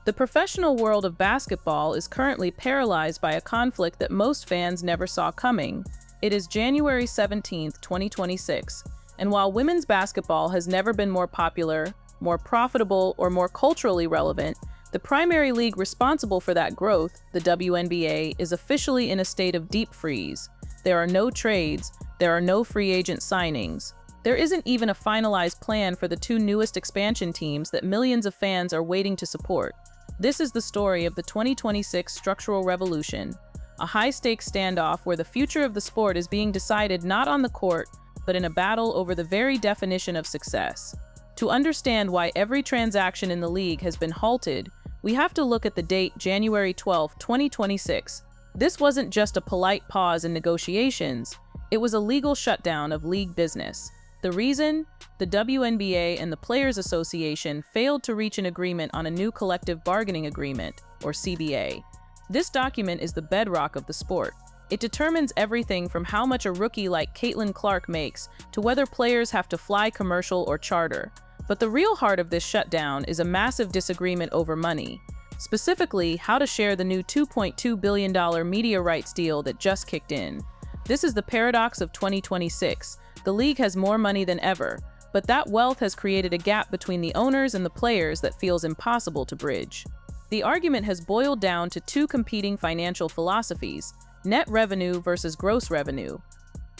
The professional world of basketball is currently paralyzed by a conflict that most fans never saw coming. It is January 17, 2026, and while women's basketball has never been more popular, more profitable, or more culturally relevant, the primary league responsible for that growth, the WNBA, is officially in a state of deep freeze. There are no trades, there are no free agent signings. There isn't even a finalized plan for the two newest expansion teams that millions of fans are waiting to support. This is the story of the 2026 structural revolution, a high-stakes standoff where the future of the sport is being decided not on the court, but in a battle over the very definition of success. To understand why every transaction in the league has been halted, we have to look at the date January 12, 2026. This wasn't just a polite pause in negotiations, it was a legal shutdown of league business. The reason? The WNBA and the Players Association failed to reach an agreement on a new collective bargaining agreement, or CBA. This document is the bedrock of the sport. It determines everything from how much a rookie like Caitlin Clark makes to whether players have to fly commercial or charter. But the real heart of this shutdown is a massive disagreement over money. Specifically, how to share the new $2.2 billion media rights deal that just kicked in. This is the paradox of 2026. The league has more money than ever, but that wealth has created a gap between the owners and the players that feels impossible to bridge. The argument has boiled down to two competing financial philosophies: net revenue versus gross revenue.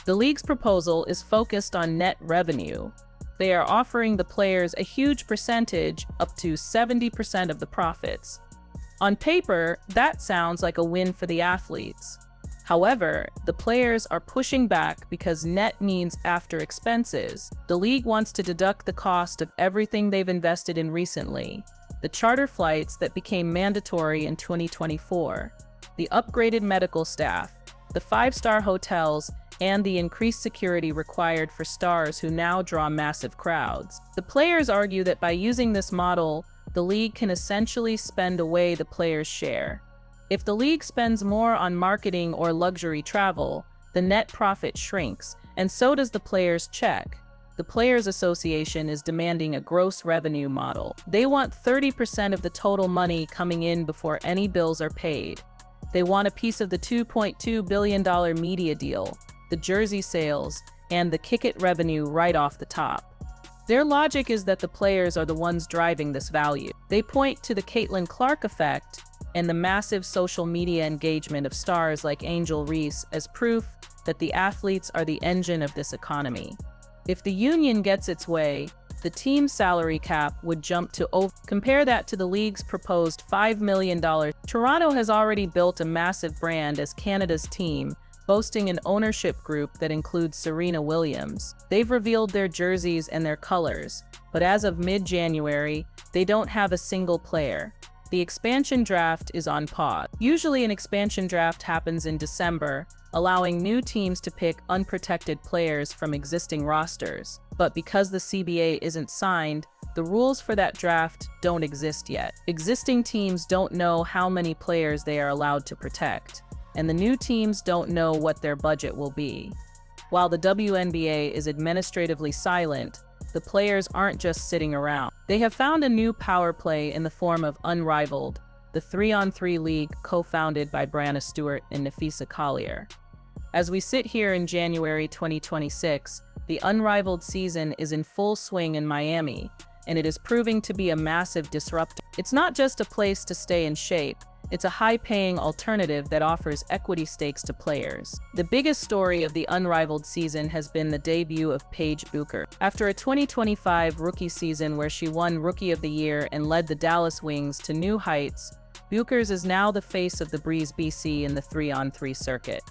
The league's proposal is focused on net revenue. They are offering the players a huge percentage, up to 70% of the profits. On paper, that sounds like a win for the athletes. However, the players are pushing back because net means after expenses. The league wants to deduct the cost of everything they've invested in recently: the charter flights that became mandatory in 2024, the upgraded medical staff, the five-star hotels, and the increased security required for stars who now draw massive crowds. The players argue that by using this model, the league can essentially spend away the players' share. If the league spends more on marketing or luxury travel, the net profit shrinks, and so does the players' check. The Players Association is demanding a gross revenue model. They want 30% of the total money coming in before any bills are paid. They want a piece of the $2.2 billion media deal, the jersey sales, and the kick-it revenue right off the top. Their logic is that the players are the ones driving this value. They point to the Caitlin Clark effect and the massive social media engagement of stars like Angel Reese as proof that the athletes are the engine of this economy. If the union gets its way, the team's salary cap would jump to over. Compare that to the league's proposed $5 million. Toronto has already built a massive brand as Canada's team, boasting an ownership group that includes Serena Williams. They've revealed their jerseys and their colors, but as of mid-January, they don't have a single player. The expansion draft is on pause. Usually an expansion draft happens in December, allowing new teams to pick unprotected players from existing rosters. But because the CBA isn't signed, the rules for that draft don't exist yet. Existing teams don't know how many players they are allowed to protect, and the new teams don't know what their budget will be. While the WNBA is administratively silent, the players aren't just sitting around. They have found a new power play in the form of Unrivaled, the 3-on-3 league co-founded by Brianna Stewart and Nafisa Collier. As we sit here in January 2026, the Unrivaled season is in full swing in Miami, and it is proving to be a massive disruptor. It's not just a place to stay in shape, it's a high-paying alternative that offers equity stakes to players. The biggest story of the Unrivaled season has been the debut of Paige Buecher. After a 2025 rookie season where she won Rookie of the Year and led the Dallas Wings to new heights, Buecher is now the face of the Breeze BC in the 3-on-3 circuit.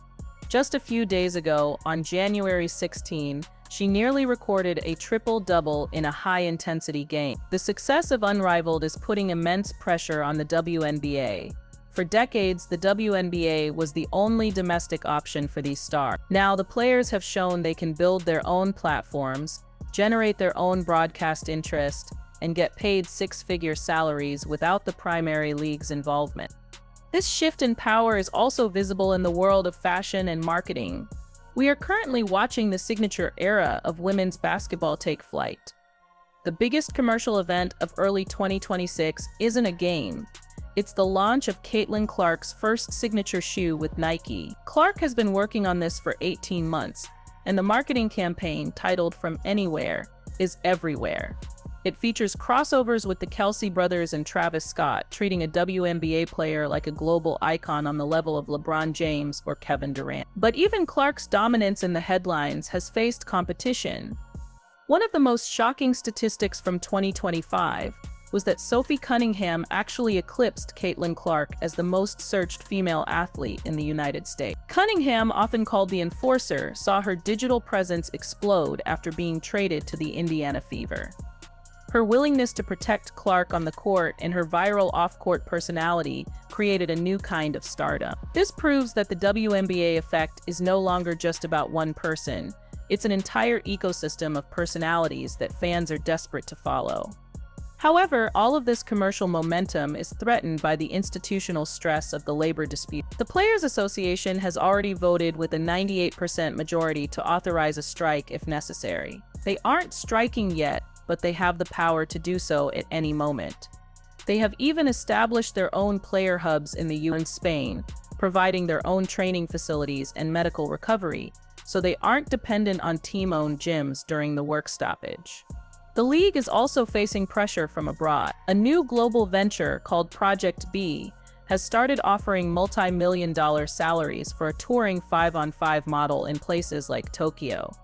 Just a few days ago, on January 16, she nearly recorded a triple-double in a high-intensity game. The success of Unrivaled is putting immense pressure on the WNBA. For decades, the WNBA was the only domestic option for these stars. Now, the players have shown they can build their own platforms, generate their own broadcast interest, and get paid six-figure salaries without the primary league's involvement. This shift in power is also visible in the world of fashion and marketing. We are currently watching the signature era of women's basketball take flight. The biggest commercial event of early 2026 isn't a game. It's the launch of Caitlin Clark's first signature shoe with Nike. Clark has been working on this for 18 months, and the marketing campaign, titled From Anywhere, is everywhere. It features crossovers with the Kelsey brothers and Travis Scott, treating a WNBA player like a global icon on the level of LeBron James or Kevin Durant. But even Clark's dominance in the headlines has faced competition. One of the most shocking statistics from 2025 was that Sophie Cunningham actually eclipsed Caitlin Clark as the most searched female athlete in the United States. Cunningham, often called the Enforcer, saw her digital presence explode after being traded to the Indiana Fever. Her willingness to protect Clark on the court and her viral off-court personality created a new kind of stardom. This proves that the WNBA effect is no longer just about one person. It's an entire ecosystem of personalities that fans are desperate to follow. However, all of this commercial momentum is threatened by the institutional stress of the labor dispute. The Players Association has already voted with a 98% majority to authorize a strike if necessary. They aren't striking yet, but they have the power to do so at any moment. They have even established their own player hubs in the US and Spain, providing their own training facilities and medical recovery, so they aren't dependent on team-owned gyms during the work stoppage. The league is also facing pressure from abroad. A new global venture called Project B has started offering multi-million-dollar salaries for a touring 5-on-5 model in places like Tokyo.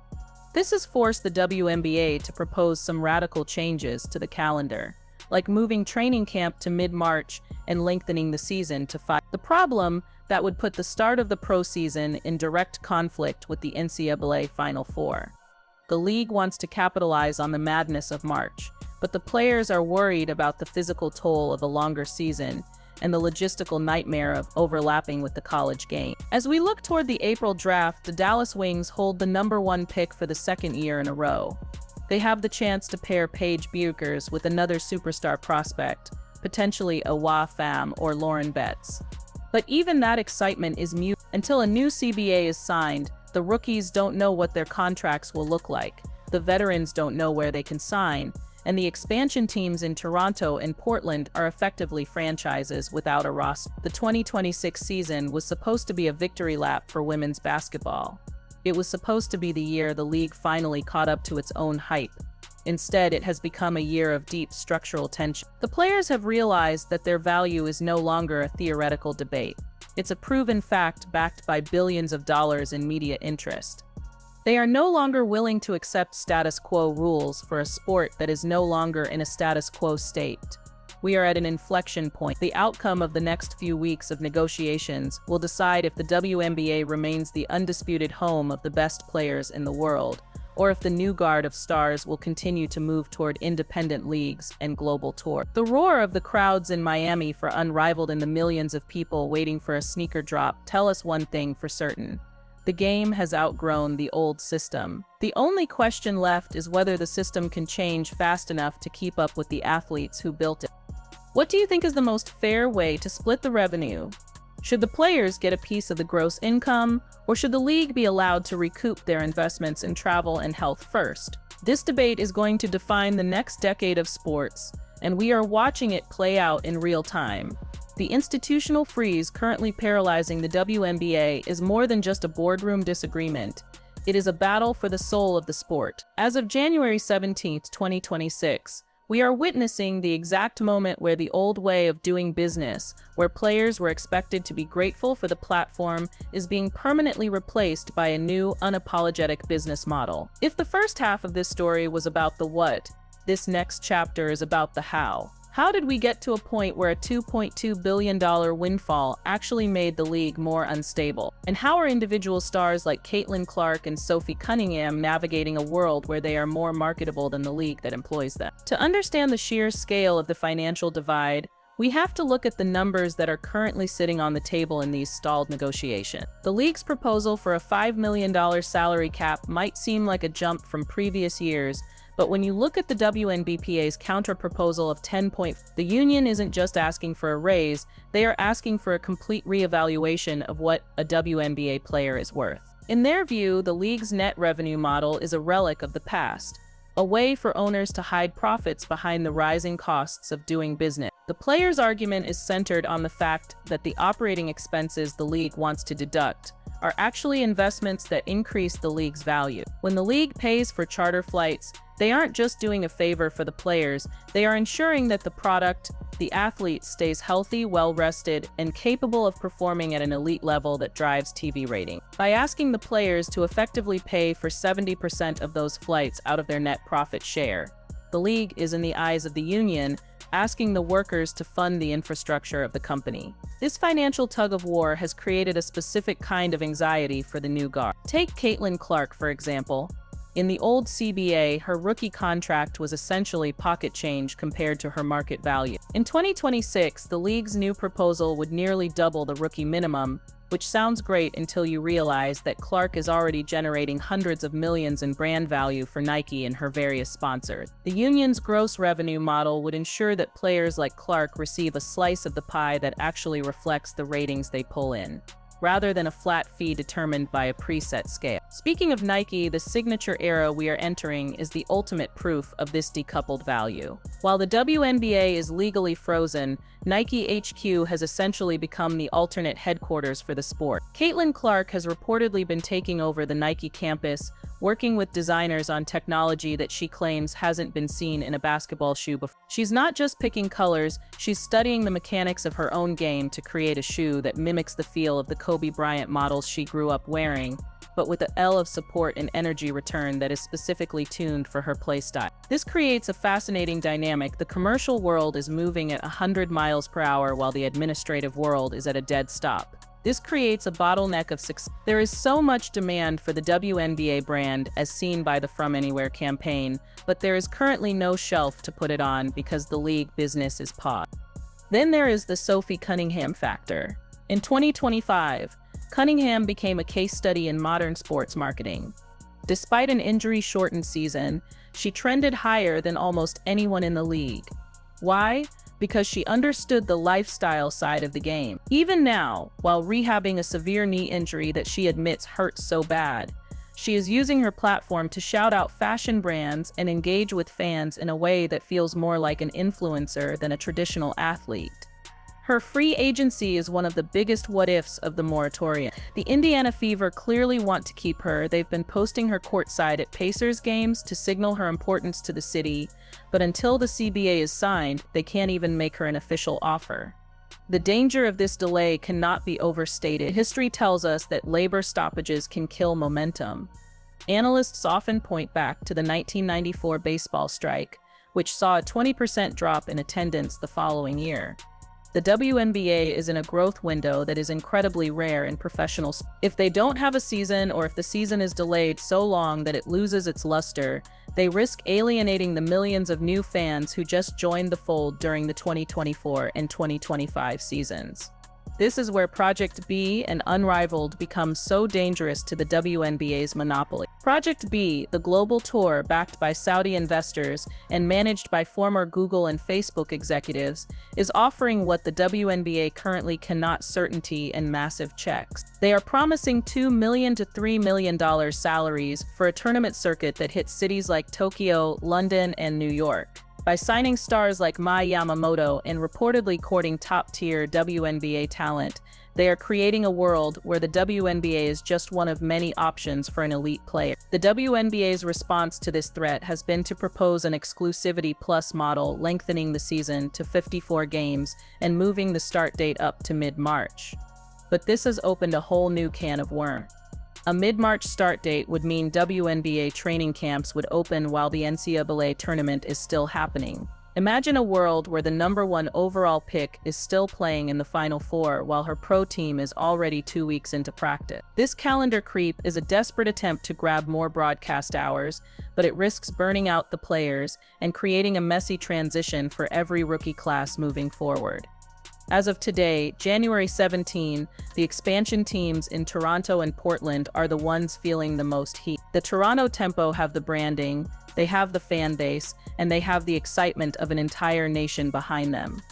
This has forced the WNBA to propose some radical changes to the calendar, like moving training camp to mid-March and lengthening the season to 5. The problem, that would put the start of the pro season in direct conflict with the NCAA Final Four. The league wants to capitalize on the madness of March, but the players are worried about the physical toll of a longer season and the logistical nightmare of overlapping with the college game. As we look toward the April draft, the Dallas Wings hold the #1 pick for the second year in a row. They have the chance to pair Paige Bueckers with another superstar prospect, potentially Awa Pham or Lauren Betts. But even that excitement is mute. Until a new CBA is signed, the rookies don't know what their contracts will look like, the veterans don't know where they can sign, and the expansion teams in Toronto and Portland are effectively franchises without a roster. The 2026 season was supposed to be a victory lap for women's basketball. It was supposed to be the year the league finally caught up to its own hype. Instead, it has become a year of deep structural tension. The players have realized that their value is no longer a theoretical debate. It's a proven fact backed by billions of dollars in media interest. They are no longer willing to accept status quo rules for a sport that is no longer in a status quo state. We are at an inflection point. The outcome of the next few weeks of negotiations will decide if the WNBA remains the undisputed home of the best players in the world, or if the new guard of stars will continue to move toward independent leagues and global tours. The roar of the crowds in Miami for unrivaled in the millions of people waiting for a sneaker drop tell us one thing for certain. The game has outgrown the old system. The only question left is whether the system can change fast enough to keep up with the athletes who built it. What do you think is the most fair way to split the revenue? Should the players get a piece of the gross income, or should the league be allowed to recoup their investments in travel and health first? This debate is going to define the next decade of sports, and we are watching it play out in real time. The institutional freeze currently paralyzing the WNBA is more than just a boardroom disagreement. It is a battle for the soul of the sport. As of January 17, 2026, we are witnessing the exact moment where the old way of doing business, where players were expected to be grateful for the platform, is being permanently replaced by a new, unapologetic business model. If the first half of this story was about the what, this next chapter is about the how. How did we get to a point where a $2.2 billion windfall actually made the league more unstable? And how are individual stars like Caitlin Clark and Sophie Cunningham navigating a world where they are more marketable than the league that employs them? To understand the sheer scale of the financial divide, we have to look at the numbers that are currently sitting on the table in these stalled negotiations. The league's proposal for a $5 million salary cap might seem like a jump from previous years, but when you look at the WNBPA's counter-proposal of 10 points, the union isn't just asking for a raise, they are asking for a complete reevaluation of what a WNBA player is worth. In their view, the league's net revenue model is a relic of the past, a way for owners to hide profits behind the rising costs of doing business. The players' argument is centered on the fact that the operating expenses the league wants to deduct are actually investments that increase the league's value. When the league pays for charter flights, they aren't just doing a favor for the players, they are ensuring that the product, the athlete, stays healthy, well-rested, and capable of performing at an elite level that drives TV rating. By asking the players to effectively pay for 70% of those flights out of their net profit share, the league is, in the eyes of the union, asking the workers to fund the infrastructure of the company. This financial tug-of-war has created a specific kind of anxiety for the new guard. Take Caitlin Clark, for example. In the old CBA, her rookie contract was essentially pocket change compared to her market value. In 2026, the league's new proposal would nearly double the rookie minimum, which sounds great until you realize that Clark is already generating hundreds of millions in brand value for Nike and her various sponsors. The union's gross revenue model would ensure that players like Clark receive a slice of the pie that actually reflects the ratings they pull in, rather than a flat fee determined by a preset scale. Speaking of Nike, the signature era we are entering is the ultimate proof of this decoupled value. While the WNBA is legally frozen, Nike HQ has essentially become the alternate headquarters for the sport. Caitlin Clark has reportedly been taking over the Nike campus, working with designers on technology that she claims hasn't been seen in a basketball shoe before. She's not just picking colors, she's studying the mechanics of her own game to create a shoe that mimics the feel of the Kobe Bryant models she grew up wearing, but with an L of support and energy return that is specifically tuned for her playstyle. This creates a fascinating dynamic. The commercial world is moving at 100 miles per hour while the administrative world is at a dead stop. This creates a bottleneck of success. There is so much demand for the WNBA brand as seen by the From Anywhere campaign, but there is currently no shelf to put it on because the league business is paused. Then there is the Sophie Cunningham factor. In 2025, Cunningham became a case study in modern sports marketing. Despite an injury-shortened season, she trended higher than almost anyone in the league. Why? Because she understood the lifestyle side of the game. Even now, while rehabbing a severe knee injury that she admits hurts so bad, she is using her platform to shout out fashion brands and engage with fans in a way that feels more like an influencer than a traditional athlete. Her free agency is one of the biggest what-ifs of the moratorium. The Indiana Fever clearly want to keep her. They've been posting her courtside at Pacers games to signal her importance to the city, but until the CBA is signed, they can't even make her an official offer. The danger of this delay cannot be overstated. History tells us that labor stoppages can kill momentum. Analysts often point back to the 1994 baseball strike, which saw a 20% drop in attendance the following year. The WNBA is in a growth window that is incredibly rare in professional sports. If they don't have a season, or if the season is delayed so long that it loses its luster, they risk alienating the millions of new fans who just joined the fold during the 2024 and 2025 seasons. This is where Project B and Unrivaled become so dangerous to the WNBA's monopoly. Project B, the global tour backed by Saudi investors and managed by former Google and Facebook executives, is offering what the WNBA currently cannot: certainty and massive checks. They are promising $2 million to $3 million salaries for a tournament circuit that hits cities like Tokyo, London, and New York. By signing stars like Mai Yamamoto and reportedly courting top-tier WNBA talent, they are creating a world where the WNBA is just one of many options for an elite player. The WNBA's response to this threat has been to propose an exclusivity plus model, lengthening the season to 54 games and moving the start date up to mid-March. But this has opened a whole new can of worms. A mid-March start date would mean WNBA training camps would open while the NCAA tournament is still happening. Imagine a world where the #1 overall pick is still playing in the Final Four while her pro team is already 2 weeks into practice. This calendar creep is a desperate attempt to grab more broadcast hours, but it risks burning out the players and creating a messy transition for every rookie class moving forward. As of today, January 17, the expansion teams in Toronto and Portland are the ones feeling the most heat. The Toronto Tempo have the branding, they have the fan base, and they have the excitement of an entire nation behind them.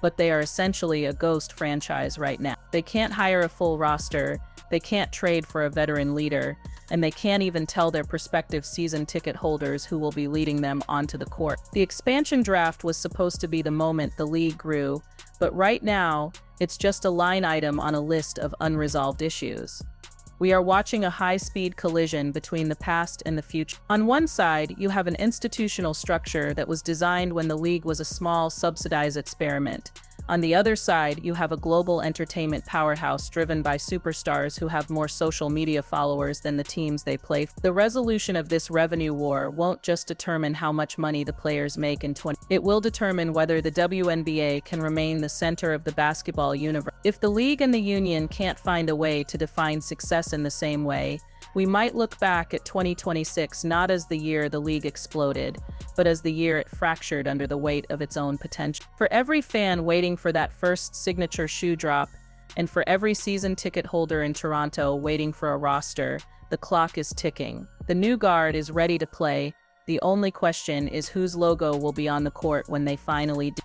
but they are essentially a ghost franchise right now. They can't hire a full roster, they can't trade for a veteran leader, and they can't even tell their prospective season ticket holders who will be leading them onto the court. The expansion draft was supposed to be the moment the league grew, but right now, it's just a line item on a list of unresolved issues. We are watching a high-speed collision between the past and the future. On one side, you have an institutional structure that was designed when the league was a small, subsidized experiment. On the other side, you have a global entertainment powerhouse driven by superstars who have more social media followers than the teams they play for. The resolution of this revenue war won't just determine how much money the players make in 20. It will determine whether the WNBA can remain the center of the basketball universe. If the league and the union can't find a way to define success in the same way, we might look back at 2026 not as the year the league exploded, but as the year it fractured under the weight of its own potential. For every fan waiting for that first signature shoe drop, and for every season ticket holder in Toronto waiting for a roster, the clock is ticking. The new guard is ready to play. The only question is whose logo will be on the court when they finally do.